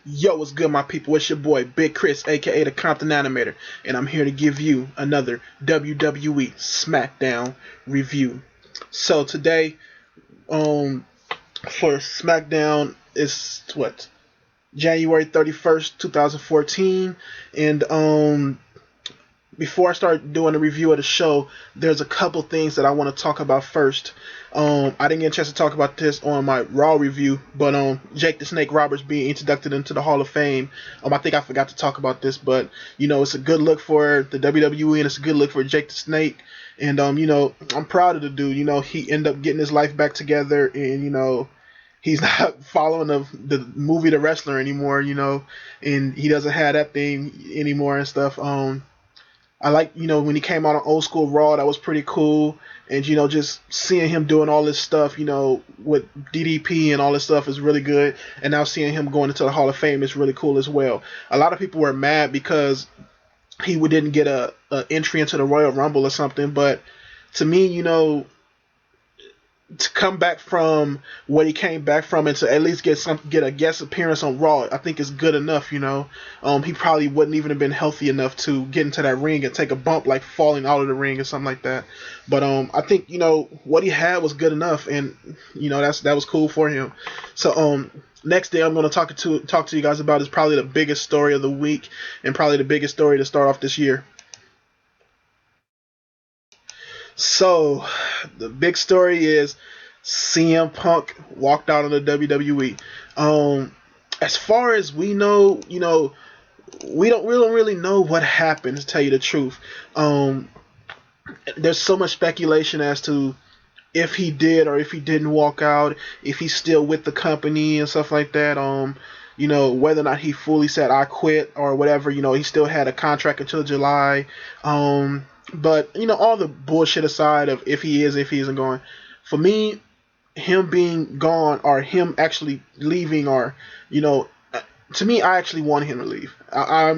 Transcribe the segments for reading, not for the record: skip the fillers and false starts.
Yo, what's good, my people? It's your boy, Big Chris, aka the Compton Animator, and I'm here to give you another WWE Smackdown review. So today, um, for Smackdown, it's what January 31st, 2014, and before I start doing a review of the show, there's a couple things that I want to talk about first. I didn't get a chance to talk about this on my Raw review, but Jake the Snake Roberts being inducted into the Hall of Fame. I think I forgot to talk about this, but it's a good look for the WWE and it's a good look for Jake the Snake. And I'm proud of the dude. He ended up getting his life back together, and he's not following the movie The Wrestler anymore. And he doesn't have that thing anymore and stuff. I like, when he came out on Old School Raw, that was pretty cool. And, just seeing him doing all this stuff, with DDP and all this stuff is really good. And now seeing him going into the Hall of Fame is really cool as well. A lot of people were mad because he didn't get a entry into the Royal Rumble or something. But to me, to come back from what he came back from and to at least get a guest appearance on Raw, I think is good enough. He probably wouldn't even have been healthy enough to get into that ring and take a bump like falling out of the ring or something like that. But I think what he had was good enough, and that was cool for him. So next day I'm going to talk to you guys about is probably the biggest story of the week and probably the biggest story to start off this year. So, the big story is CM Punk walked out of the WWE. As far as we know, we don't really know what happened, to tell you the truth. There's so much speculation as to if he did or if he didn't walk out, if he's still with the company and stuff like that. Whether or not he fully said I quit or whatever. He still had a contract until July. But all the bullshit aside of if he isn't going, for me, him being gone or him actually leaving or to me, I actually want him to leave. I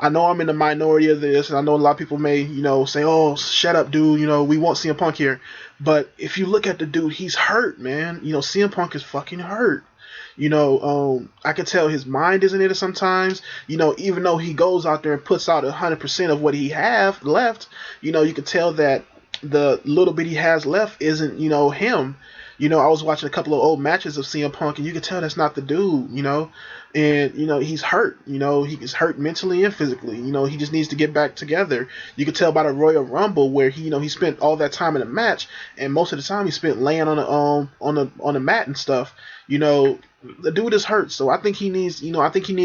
know I'm in the minority of this, and I know a lot of people may say, "Oh, shut up, dude." We won't CM Punk here. But if you look at the dude, he's hurt, man. CM Punk is fucking hurt. I can tell his mind isn't in it sometimes. Even though he goes out there and puts out 100% of what he have left, you can tell that the little bit he has left isn't, him. I was watching a couple of old matches of CM Punk, and you can tell that's not the dude, and he's hurt. He's hurt mentally and physically. He just needs to get back together. You can tell by the Royal Rumble where he spent all that time in the match, and most of the time he spent laying on the mat and stuff. The dude is hurt, so I think he needs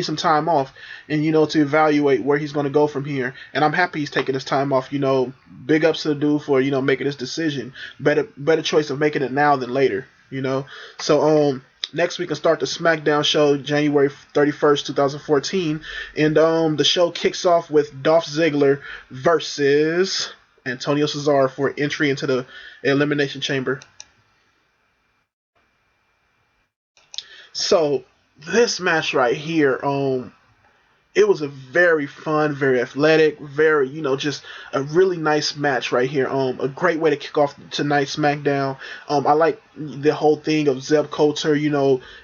some time off, and to evaluate where he's going to go from here. And I'm happy he's taking his time off. Big ups to the dude for making this decision. Better choice of making it now than later. So next we can start the SmackDown show, January 31st, 2014, and the show kicks off with Dolph Ziggler versus Antonio Cesaro for entry into the Elimination Chamber. So this match right here, it was a very fun, very athletic, very, just a really nice match right here. A great way to kick off tonight's SmackDown. I like the whole thing of Zeb Colter,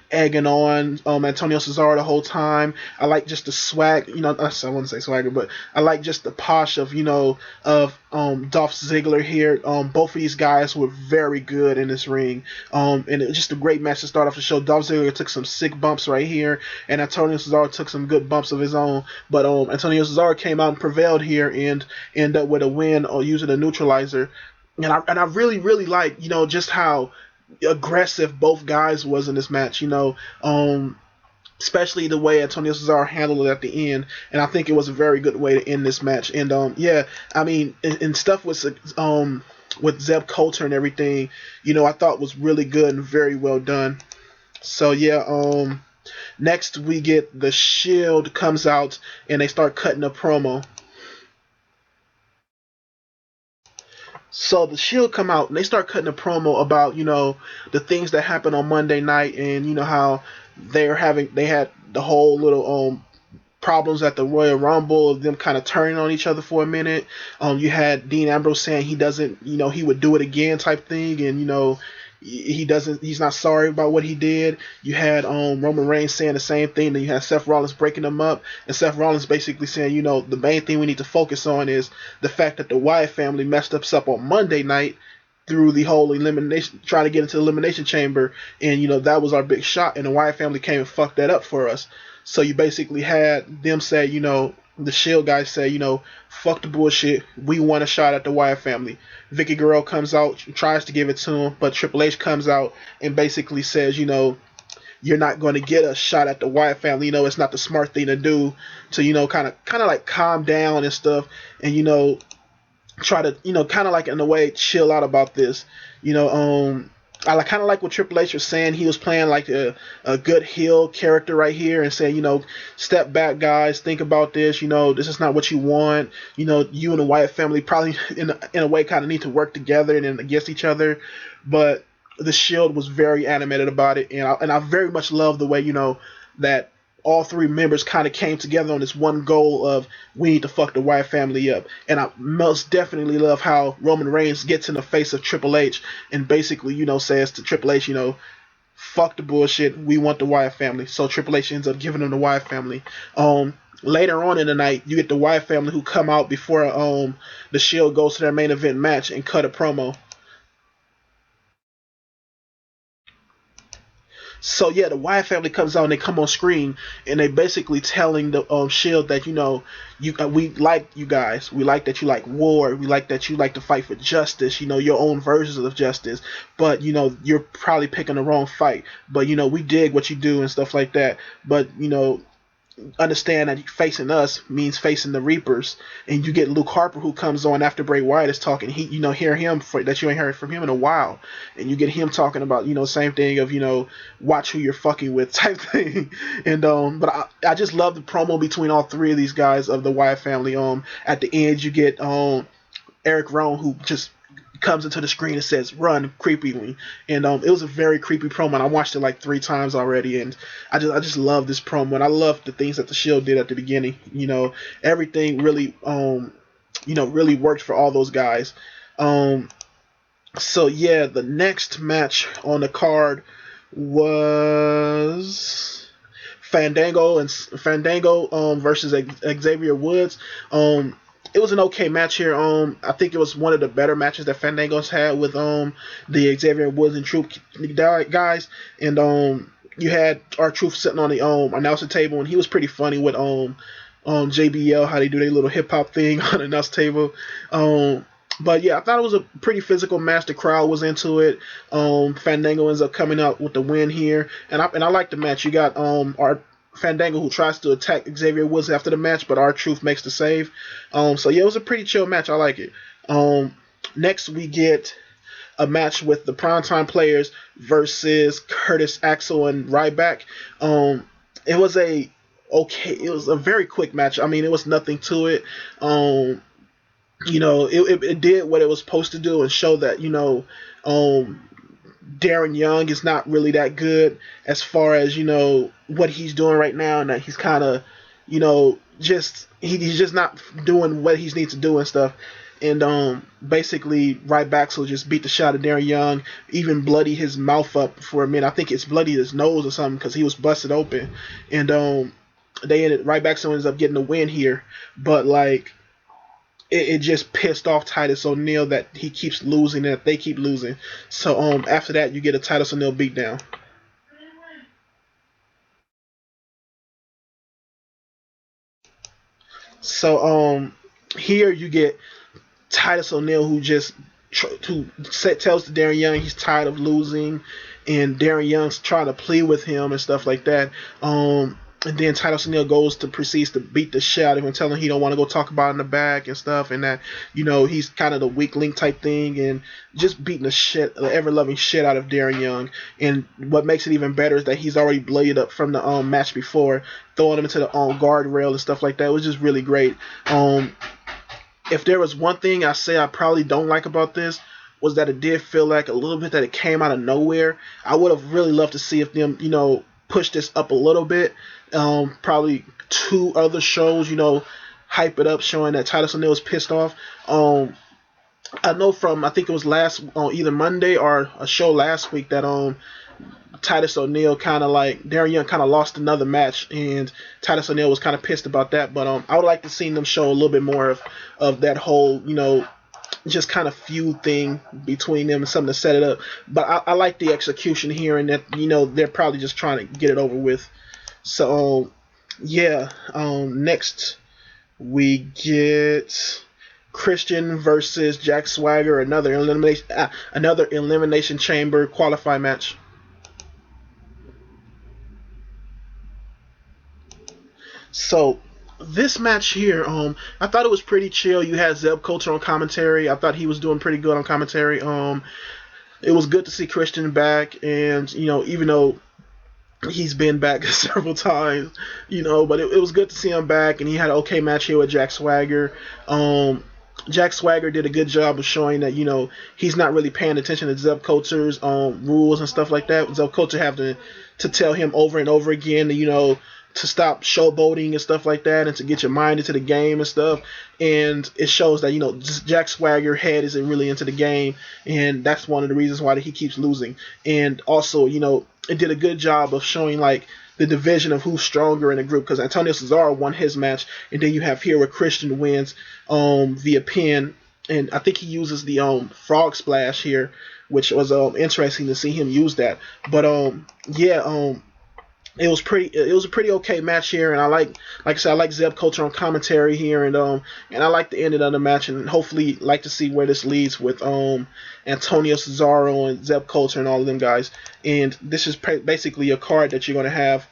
egging on Antonio Cesaro the whole time. I like just the swag, I wouldn't say swagger, but I like just the posh of Dolph Ziggler here. Both of these guys were very good in this ring. And it was just a great match to start off the show. Dolph Ziggler took some sick bumps right here, and Antonio Cesaro took some good bumps of his own. But Antonio Cesaro came out and prevailed here and ended up with a win using a neutralizer. And I really, really like, just how aggressive both guys was in this match, especially the way Antonio Cesaro handled it at the end, and I think it was a very good way to end this match. And and stuff with Zeb Colter and everything, I thought was really good and very well done. So next we get the Shield comes out and they start cutting a promo. So the Shield come out and they start cutting a promo about, the things that happened on Monday night, and how they had the whole little problems at the Royal Rumble of them kind of turning on each other for a minute. You had Dean Ambrose saying he doesn't, he would do it again type thing, and He's not sorry about what he did. You had Roman Reigns saying the same thing. Then you had Seth Rollins breaking them up, and Seth Rollins basically saying, the main thing we need to focus on is the fact that the Wyatt family messed us up on Monday night through the whole elimination, trying to get into the elimination chamber, and that was our big shot, and the Wyatt family came and fucked that up for us. So you basically had them say, the Shield guys say, fuck the bullshit. We want a shot at the Wyatt family. Vicky Guerrero comes out, tries to give it to him, but Triple H comes out and basically says, you're not going to get a shot at the Wyatt family. It's not the smart thing to do to, kind of like calm down and stuff, and try to, kind of like in a way chill out about this. I kind of like what Triple H was saying. He was playing like a good heel character right here and saying, step back, guys, think about this. This is not what you want. You and the Wyatt family probably in a way kind of need to work together and against each other. But the Shield was very animated about it, and I very much love the way, that all three members kind of came together on this one goal of we need to fuck the Wyatt family up. And I most definitely love how Roman Reigns gets in the face of Triple H and basically, says to Triple H, fuck the bullshit. We want the Wyatt family. So Triple H ends up giving them the Wyatt family. Later on in the night, you get the Wyatt family who come out before the Shield goes to their main event match and cut a promo. So yeah, the Wyatt family comes out and they come on screen and they basically telling the Shield that we like you guys, we like that you like war, we like that you like to fight for justice, your own versions of justice, but you're probably picking the wrong fight, but we dig what you do and stuff like that, but understand that facing us means facing the Reapers, and you get Luke Harper who comes on after Bray Wyatt is talking. He, hear him that you ain't heard from him in a while, and you get him talking about same thing of watch who you're fucking with type thing, and but I just love the promo between all three of these guys of the Wyatt family. At the end you get Eric Rowan who just comes into the screen and says "run" creepily, and it was a very creepy promo. And I watched it like 3 times already, and I just love this promo, and I love the things that the Shield did at the beginning. Everything really really worked for all those guys. So yeah, the next match on the card was Fandango versus Xavier Woods. It was an okay match here. I think it was one of the better matches that Fandango's had with the Xavier Woods and Truth guys. And you had R-Truth sitting on the announcer table, and he was pretty funny with JBL, how they do their little hip hop thing on the announcer table. But yeah, I thought it was a pretty physical match. The crowd was into it. Fandango ends up coming out with the win here, and I like the match. You got Fandango who tries to attack Xavier Woods after the match, but R-Truth makes the save. So yeah, it was a pretty chill match. I like it. Next we get a match with the Primetime Players versus Curtis Axel and Ryback. It was a very quick match. I mean, it was nothing to it. It did what it was supposed to do and show that Darren Young is not really that good as far as what he's doing right now, and that he's kind of he's just not doing what he needs to do and stuff. And basically Ryback will just beat the shot of Darren Young, even bloody his mouth up for a minute. I think it's bloody his nose or something because he was busted open. And Ryback ends up getting the win here, but like it just pissed off Titus ONeil that he keeps losing and that they keep losing. So after that you get a Titus ONeil beatdown. So here you get Titus ONeil who just tells Darren Young he's tired of losing, and Darren Young's trying to plead with him and stuff like that. And then Titus ONeil proceeds to beat the shit out of him, telling him he don't want to go talk about it in the back and stuff, and that he's kind of the weak link type thing, and just beating the ever loving shit out of Darren Young. And what makes it even better is that he's already bladed up from the match before, throwing him into the guardrail and stuff like that. It was just really great. If there was one thing I probably don't like about this, was that it did feel like a little bit that it came out of nowhere. I would have really loved to see if them push this up a little bit. Probably 2 other shows, hype it up, showing that Titus ONeil is pissed off. I know from, I think it was last on either Monday or a show last week that Titus ONeil kind of like Darren Young kind of lost another match, and Titus ONeil was kind of pissed about that. But I would like to see them show a little bit more of that whole just kind of feud thing between them and something to set it up. But I like the execution here, and that they're probably just trying to get it over with. So yeah, next we get Christian versus Jack Swagger, another elimination chamber qualify match. So this match here, I thought it was pretty chill. You had Colter on commentary. I thought he was doing pretty good on commentary. It was good to see Christian back, and even though he's been back several times, but it was good to see him back, and he had an okay match here with Jack Swagger. Jack Swagger did a good job of showing that he's not really paying attention to Zeb Coulter's rules and stuff like that. Zeb Coulter have to tell him over and over again to stop showboating and stuff like that, and to get your mind into the game and stuff. And it shows that Jack Swagger head isn't really into the game, and that's one of the reasons why he keeps losing. And also it did a good job of showing like the division of who's stronger in the group, because Antonio Cesaro won his match, and then you have here where Christian wins via pin, and I think he uses the frog splash here, which was interesting to see him use that. But it was a pretty okay match here, and like I said, I like Zeb Coulter on commentary here, and I like the ending of the match, and hopefully like to see where this leads with Antonio Cesaro and Zeb Coulter and all of them guys. And this is basically a card that you're gonna have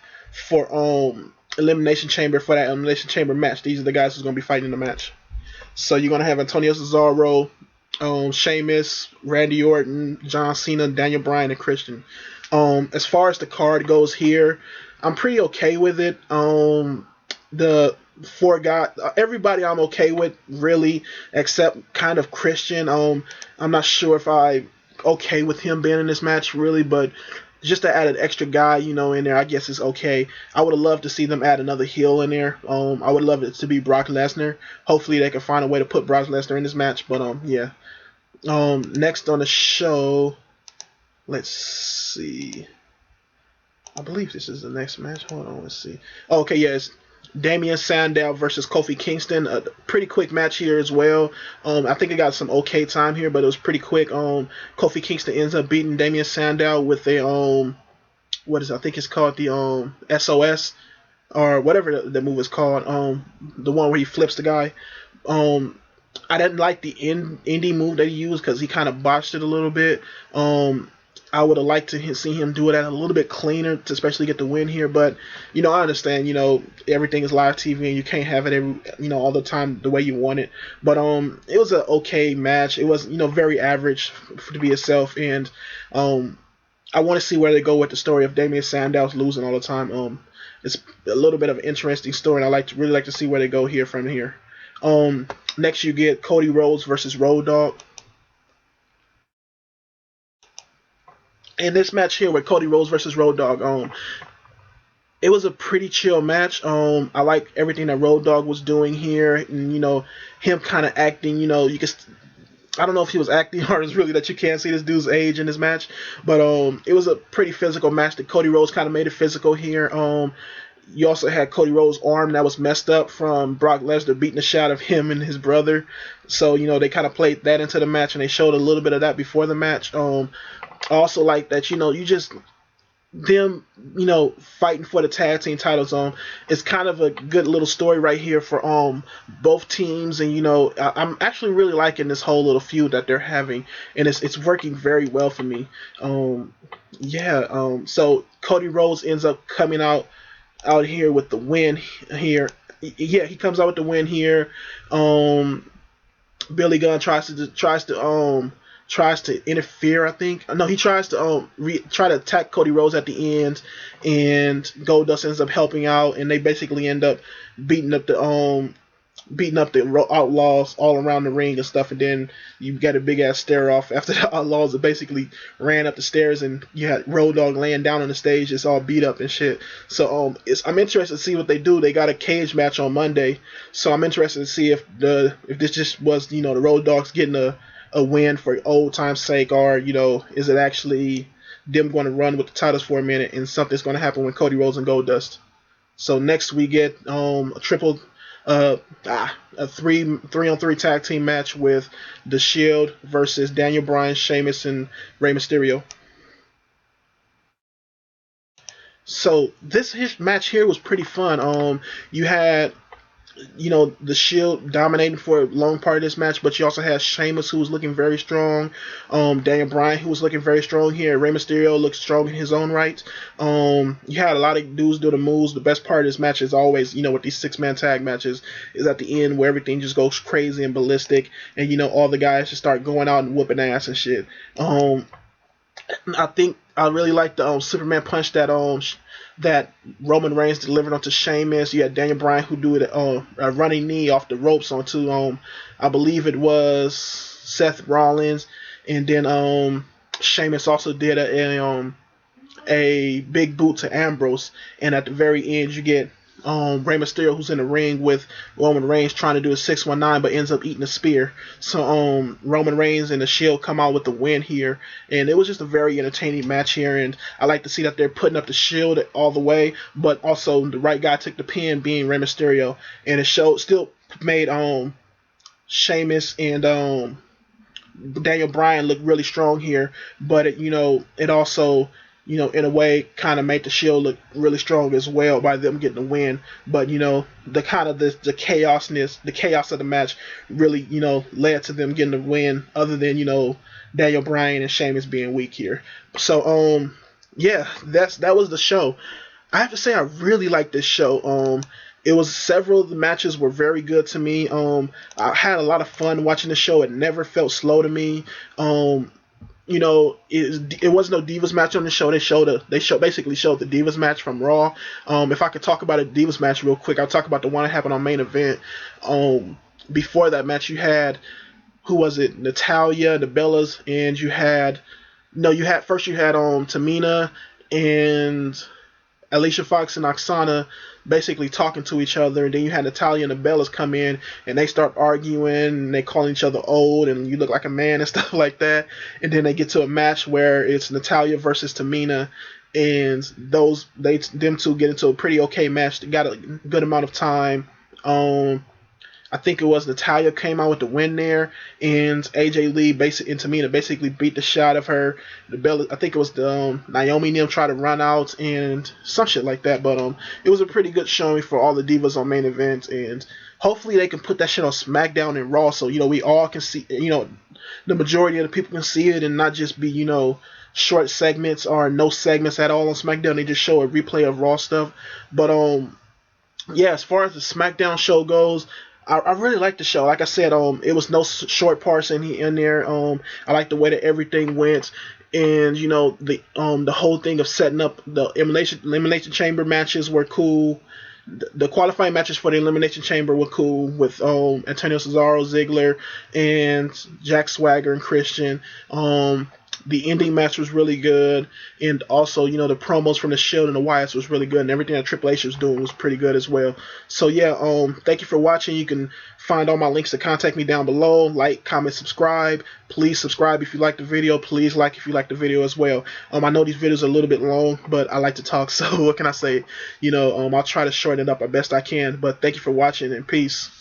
for Elimination Chamber, for that Elimination Chamber match. These are the guys who's gonna be fighting in the match. So you're gonna have Antonio Cesaro, Sheamus, Randy Orton, John Cena, Daniel Bryan, and Christian. As far as the card goes here, I'm pretty okay with it. The four guys, everybody I'm okay with, really, except kind of Christian. I'm not sure if I'm okay with him being in this match, really, but just to add an extra guy, in there, I guess it's okay. I would have loved to see them add another heel in there. I would love it to be Brock Lesnar. Hopefully they can find a way to put Brock Lesnar in this match, but yeah. Next on the show, let's see. I believe this is the next match. Hold on, let's see. Oh, okay, yes. Damien Sandow versus Kofi Kingston. A pretty quick match here as well. I think it got some okay time here, but it was pretty quick. Kofi Kingston ends up beating Damien Sandow with a I think it's called the SOS or whatever the move is called. The one where he flips the guy. I didn't like the indie move that he used because he kind of botched it a little bit. I would have liked to see him do it at a little bit cleaner to especially get the win here, but I understand, everything is live TV and you can't have it every, all the time the way you want it. But it was an okay match. It was, very average to be itself, and I want to see where they go with the story of Damien Sandow's losing all the time. It's a little bit of an interesting story, and I really like to see where they go here from here. Next you get Cody Rhodes versus Road Dogg. In this match here with Cody Rhodes versus Road Dogg, it was a pretty chill match. I like everything that Road Dogg was doing here, and him kind of acting. I don't know if he was acting or it's really that you can't see this dude's age in this match, but it was a pretty physical match. That Cody Rhodes kind of made it physical here. You also had Cody Rhodes' arm that was messed up from Brock Lesnar beating the shot of him and his brother. So, they kind of played that into the match, and they showed a little bit of that before the match. I also like that, you just them, fighting for the tag team titles. It's kind of a good little story right here for both teams, and I'm actually really liking this whole little feud that they're having, and it's working very well for me. So Cody Rhodes ends up coming out here with the win here. Yeah, he comes out with the win here. Billy Gunn tries to interfere, I think. No, he tries to try to attack Cody Rhodes at the end, and Goldust ends up helping out, and they basically end up beating up the Outlaws all around the ring and stuff, and then you got a big ass stare off after the Outlaws that basically ran up the stairs, and you had Road Dogg laying down on the stage, it's all beat up and shit. So I'm interested to see what they do. They got a cage match on Monday, so I'm interested to see if this just was the Road Dogs getting a win for old time's sake, or is it actually them going to run with the titles for a minute and something's going to happen when Cody Rhodes and Goldust? So next we get a triple, a three on three tag team match with the Shield versus Daniel Bryan, Sheamus, and Rey Mysterio. So this match here was pretty fun. You had the Shield dominating for a long part of this match, but you also had Sheamus, who was looking very strong. Daniel Bryan, who was looking very strong here. Rey Mysterio looked strong in his own right. You had a lot of dudes do the moves. The best part of this match is always, with these 6-man tag matches, is at the end where everything just goes crazy and ballistic, and all the guys just start going out and whooping ass and shit. I think I really like the Superman punch that Roman Reigns delivered onto Sheamus. You had Daniel Bryan who do it a running knee off the ropes onto I believe it was Seth Rollins, and then Sheamus also did a big boot to Ambrose, and at the very end you get Rey Mysterio, who's in the ring with Roman Reigns, trying to do a 619 but ends up eating a spear. So Roman Reigns and the Shield come out with the win here, and it was just a very entertaining match here, and I like to see that they're putting up the Shield all the way, but also the right guy took the pin, being Rey Mysterio, and it still made Sheamus and Daniel Bryan look really strong here, but it also in a way, kind of made the Shield look really strong as well by them getting the win. But the kind of the chaos of the match really led to them getting the win. Other than Daniel Bryan and Sheamus being weak here. So yeah, that was the show. I have to say I really liked this show. It was several of the matches were very good to me. I had a lot of fun watching the show. It never felt slow to me. It wasn't no Divas match on the show. They basically showed the Divas match from Raw. If I could talk about a Divas match real quick, I'll talk about the one that happened on Main Event. Before that match, you had, who was it? Natalya, the Bellas, and you had Tamina and Alicia Fox and Oksana basically talking to each other, and then you had Natalya and the Bellas come in, and they start arguing, and they calling each other old, and you look like a man and stuff like that, and then they get to a match where it's Natalya versus Tamina, and them two get into a pretty okay match. They got a good amount of time. I think it was Natalya came out with the win there, and AJ Lee and Tamina basically beat the shit out of her. The Bella, I think it was the Naomi and them try to run out and some shit like that. But it was a pretty good showing for all the Divas on Main Event, and hopefully they can put that shit on SmackDown and Raw, so we all can see, the majority of the people can see it, and not just be short segments or no segments at all on SmackDown. They just show a replay of Raw stuff. But yeah, as far as the SmackDown show goes, I really like the show. Like I said, it was no short parts in there. I like the way that everything went, and the whole thing of setting up the elimination chamber matches were cool. The qualifying matches for the elimination chamber were cool with Antonio Cesaro, Ziggler, and Jack Swagger and Christian. The ending match was really good, and also, the promos from the Shield and the Wyatts was really good, and everything that Triple H was doing was pretty good as well. So yeah, thank you for watching. You can find all my links to contact me down below. Like, comment, subscribe. Please subscribe if you like the video. Please like if you like the video as well. I know these videos are a little bit long, but I like to talk, so what can I say? I'll try to shorten it up as best I can. But thank you for watching, and peace.